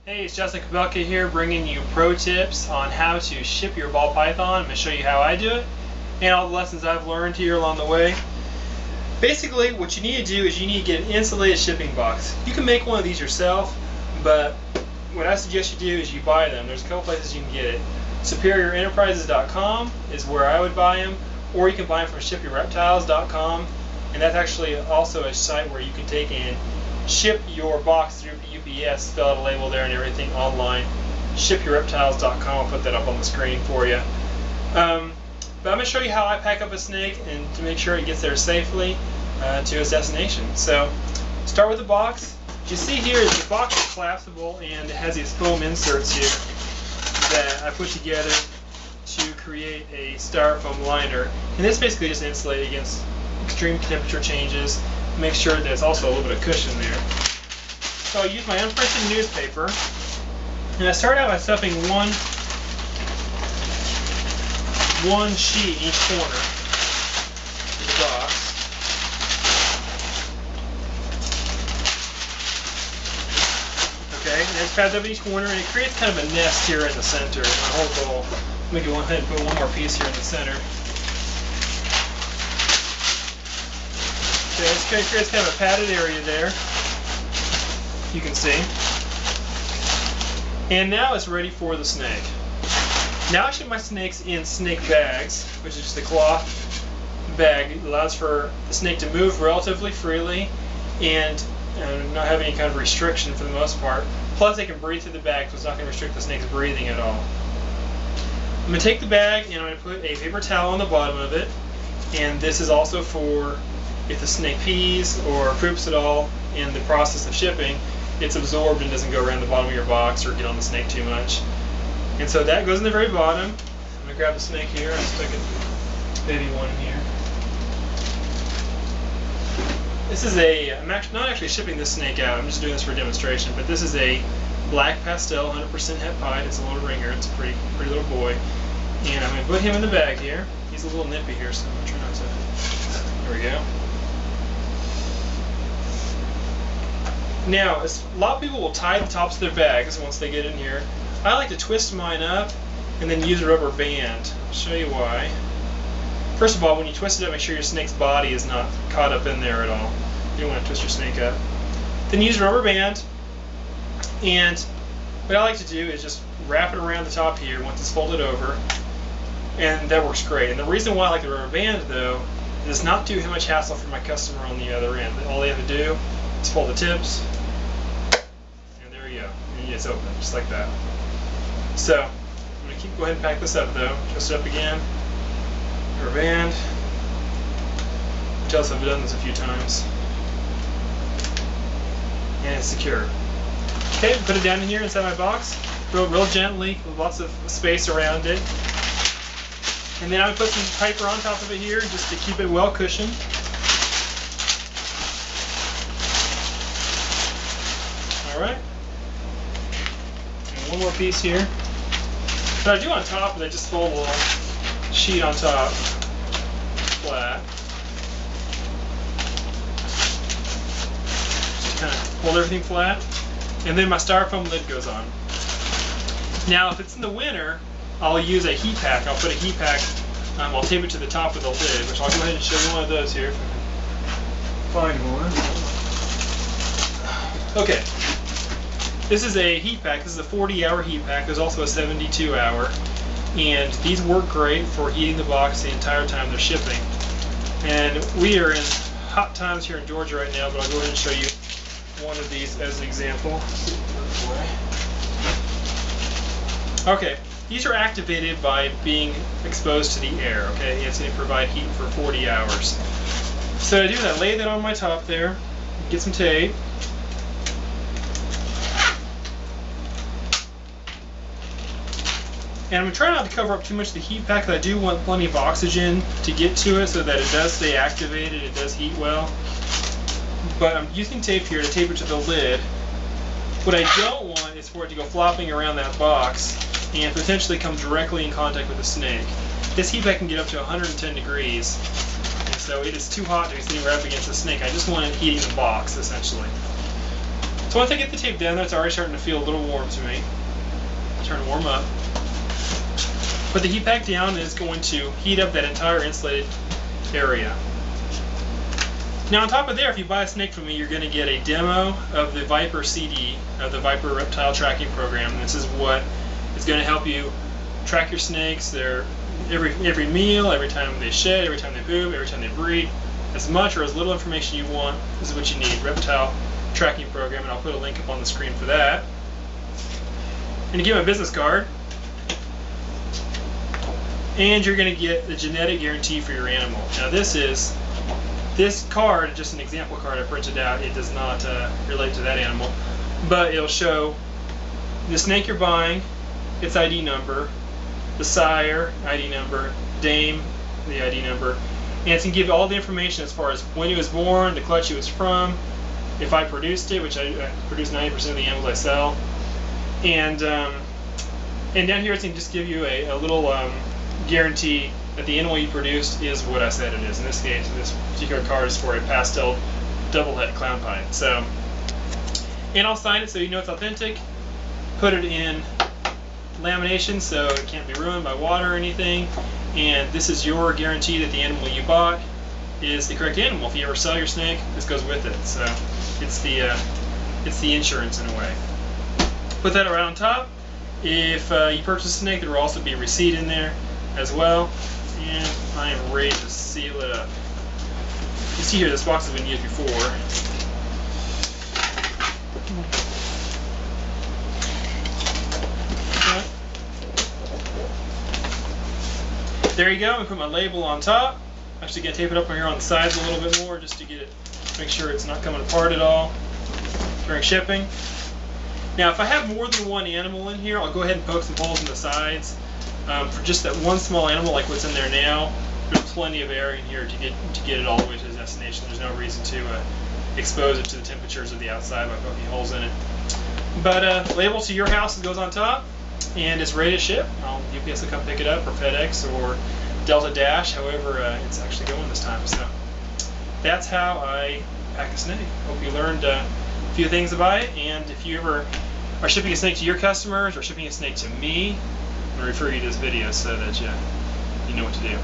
Hey, it's Justin Kabelka here, bringing you pro tips on how to ship your ball python. I'm going to show you how I do it and all the lessons I've learned here along the way. Basically, what you need to do is you need to get an insulated shipping box. You can make one of these yourself, but what I suggest you do is you buy them. There's a couple places you can get it. SuperiorEnterprises.com is where I would buy them, or you can buy them from ShipYourReptiles.com, and that's actually also a site where you can take and ship your box through UPS, fill out a label there and everything online. ShipYourReptiles.com, I'll put that up on the screen for you. But I'm going to show you how I pack up a snake and to make sure it gets there safely to its destination. So, start with the box. What you see here is the box is collapsible and it has these foam inserts here that I put together to create a styrofoam liner. And this basically just insulates against extreme temperature changes. Make sure there's also a little bit of cushion there. So I use my unprinted newspaper, and I start out by stuffing one sheet in each corner of the box. Okay, and it's padded up in each corner, and it creates kind of a nest here in the center. My whole goal. Let me go ahead and put one more piece here in the center. Okay, this creates kind of a padded area there, you can see. And now it's ready for the snake. Now I ship my snakes in snake bags, which is just a cloth bag. It allows for the snake to move relatively freely and not have any kind of restriction for the most part. Plus they can breathe through the bag, so it's not going to restrict the snake's breathing at all. I'm going to take the bag and I'm going to put a paper towel on the bottom of it, and this is also for if the snake pees or poops at all in the process of shipping, it's absorbed and doesn't go around the bottom of your box or get on the snake too much. And so that goes in the very bottom. I'm going to grab the snake here and stick a baby one in here. This is I'm not actually shipping this snake out, I'm just doing this for a demonstration, but this is a black pastel, 100% het pied. It's a little ringer, it's a pretty little boy. And I'm going to put him in the bag here. He's a little nippy here, so I'm going to try not to... There we go. Now, a lot of people will tie the tops of their bags once they get in here. I like to twist mine up and then use a rubber band. I'll show you why. First of all, when you twist it up, make sure your snake's body is not caught up in there at all. You don't want to twist your snake up. Then use a rubber band, and what I like to do is just wrap it around the top here once it's folded over, and that works great. And the reason why I like the rubber band, though, is it's not too much hassle for my customer on the other end. All they have to do is fold the tips, and there you go. And it's open, just like that. So, I'm going to go ahead and pack this up, though. Twist it up again. Rubber band. Tell us I've done this a few times. And it's secure. Okay, put it down in here inside my box. Real gently, with lots of space around it. And then I'm going to put some paper on top of it here just to keep it well cushioned. Alright. And one more piece here. What I do on top is I just fold a little sheet on top, flat. Just kind of hold everything flat. And then my styrofoam lid goes on. Now if it's in the winter, I'll use a heat pack. I'll put a heat pack, I'll tape it to the top of the lid, which I'll go ahead and show you one of those here if I can find one. Okay. This is a heat pack. This is a 40-hour heat pack. There's also a 72-hour. And these work great for heating the box the entire time they're shipping. And we are in hot times here in Georgia right now, but I'll go ahead and show you one of these as an example. Okay, these are activated by being exposed to the air, okay? It's going to provide heat for 40 hours. So I do that, lay that on my top there, get some tape. And I'm going to try not to cover up too much of the heat pack, because I do want plenty of oxygen to get to it so that it does stay activated, it does heat well. But I'm using tape here to tape it to the lid. What I don't want is for it to go flopping around that box and potentially come directly in contact with the snake. This heat pack can get up to 110 degrees, and so it is too hot to be sitting right up against the snake. I just want it heating the box, essentially. So once I get the tape down there, it's already starting to feel a little warm to me. It's starting to warm up. Put the heat pack down, and it's going to heat up that entire insulated area. Now on top of there, if you buy a snake from me, you're going to get a demo of the Viper CD, of the Viper Reptile Tracking Program. And this is what is going to help you track your snakes, their every meal, every time they shed, every time they poop, every time they breed. As much or as little information you want, this is what you need. Reptile Tracking Program, and I'll put a link up on the screen for that. And you get my business card. And you're going to get the genetic guarantee for your animal. Now this card, just an example card I printed out, it does not relate to that animal, but it'll show the snake you're buying, its ID number, the sire ID number, dame, the ID number, and it's going to give all the information as far as when it was born, the clutch it was from, if I produced it, which I produce 90% of the animals I sell, and down here it's going to just give you a little guarantee that the animal you produced is what I said it is. In this case, this particular card is for a pastel double-head clown pine. So, and I'll sign it so you know it's authentic. Put it in lamination so it can't be ruined by water or anything. And this is your guarantee that the animal you bought is the correct animal. If you ever sell your snake, this goes with it. So it's the insurance in a way. Put that right on top. If you purchase a snake, there will also be a receipt in there as well. And I am ready to seal it up. You see here, this box has been used before. There you go. I'm going to put my label on top. I'm actually going to tape it up here on the sides a little bit more just to get it, make sure it's not coming apart at all during shipping. Now, if I have more than one animal in here, I'll go ahead and poke some holes in the sides. For just that one small animal like what's in there now, there's plenty of air in here to get it all the way to the destination. There's no reason to expose it to the temperatures of the outside by poking holes in it. But label to your house goes on top, and it's ready to ship. UPS will come pick it up, or FedEx, or Delta Dash, however it's actually going this time. So that's how I pack a snake. Hope you learned a few things about it, and if you ever are shipping a snake to your customers or shipping a snake to me, I'm going to refer you to this video so that you know what to do.